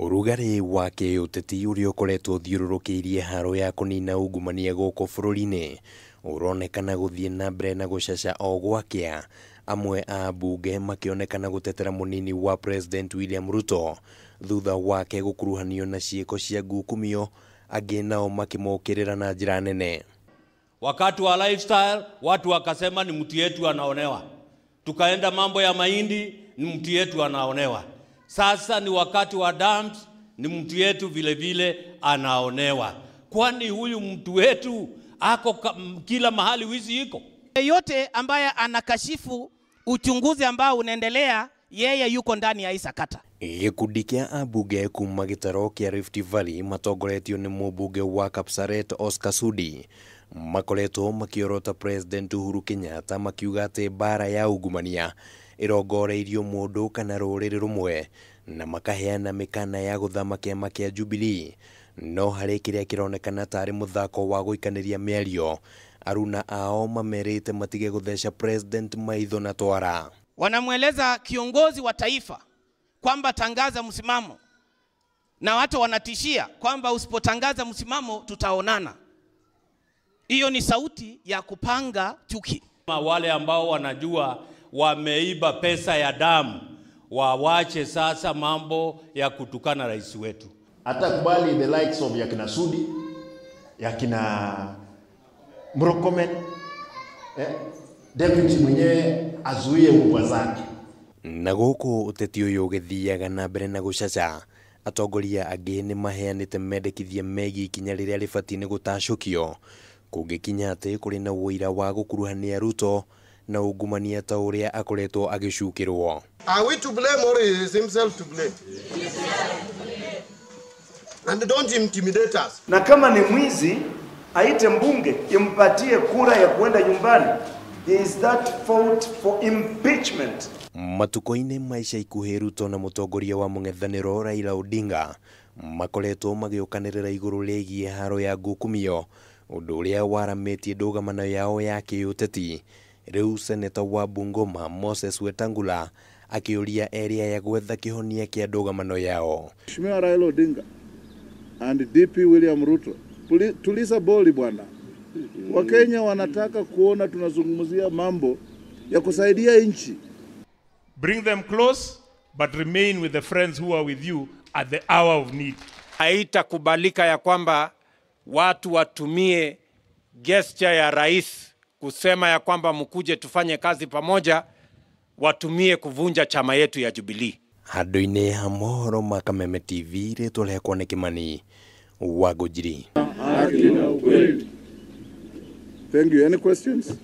Urugari wake uteti uria ukoretwo thiururukiirie haro ya kunina ungumania guku bururi-ini uronekana guthii na mbere na gucaca o gwakia, amwe a bunge makionekana gutetera munini wa President William Ruto thutha wake gukuruhanio na ciiko cia ngukumio, angi nao makimukirira na njira nene. Wakati wa lifestyle watu wakasema ni mtu yetu anaonewa, tukaenda mambo ya mahindi ni mtu yetu anaonewa. Sasa ni wakati wa dams, ni mtu yetu vile vile anaonewa. Kwani huyu mtu wetu ako kila mahali wizi iko? Yote ambaye anakashifu uchunguzi ambao unaendelea, yeye yuko ndani ya isakata. Gikundi kia abunge kuma gitaro kia Rift Valley matongoretio ni mubunge wa Kapsaret Oscar Sudi makoretwo makiorota President Uhuru Kenyatta makiuga ati bara ya ungumania irongoreirio mundu kana ruriri rumwe na makaheana mikana ya guthama kiama kia Jubilee, no hari kiria kironekana tari muthako wa guikaniria miario. Aruna ao mamerite matige guthesha President maitho na twara. Wanamweleza kiongozi wa taifa kwamba tangaza msimamo, na watu wanatishia kwamba usipotangaza msimamo tutaonana. Hiyo ni sauti ya kupanga chuki. Wale ambao wanajua wameiba pesa ya damu wawache sasa mambo ya kutukana rais wetu. Atakubali the likes of yakina Sudi, yakina Mrokomen, deputy mwenyewe azuie mbwa zake. Na guku uteti uyu githiaga na mbere na gucaca, atongoria angi ni maheanite mendekithia megi ikinya riria ribati ni gutacukio kungikinya ati kuri na wira wa gukuruhania Ruto na ungumania ta uria akoretwo agicukirwo. Are we to blame or is himself to blame? And don't intimidate us. Na kama ni mwizi aite mbunge impatie kura ya kwenda nyumbani. Is that fault for impeachment? Matuko-ini maisha ikuhi Ruto na mutongoria wa mung'ethaniro Raila Odinga makoretwo magiukanirira iguru rigie haro ya ngukumio, undu uria waramitie ndugamano yao ya kiuteti. Riu seneta wa Bungoma Moses Wetangula akiuria area ya gwetha kihonia kia ndugamano yao. Mheshimiwa Raila Odinga and DP William Ruto, tuliza boli bwana. Wakenya wanataka kuona tunazungumzia mambo ya kusaidia nchi. Bring them close, but remain with the friends who are with you at the hour of need. Haitakubalika ya kwamba watu watumie gesture ya rais kusema ya kwamba mkuje tufanye kazi pamoja, watumie kuvunja chama yetu ya Jubilee. Handu-ini ha mohoro ma Kameme TV ritwa riakwa ni Kimani wa Guthii. Thank you. Any questions?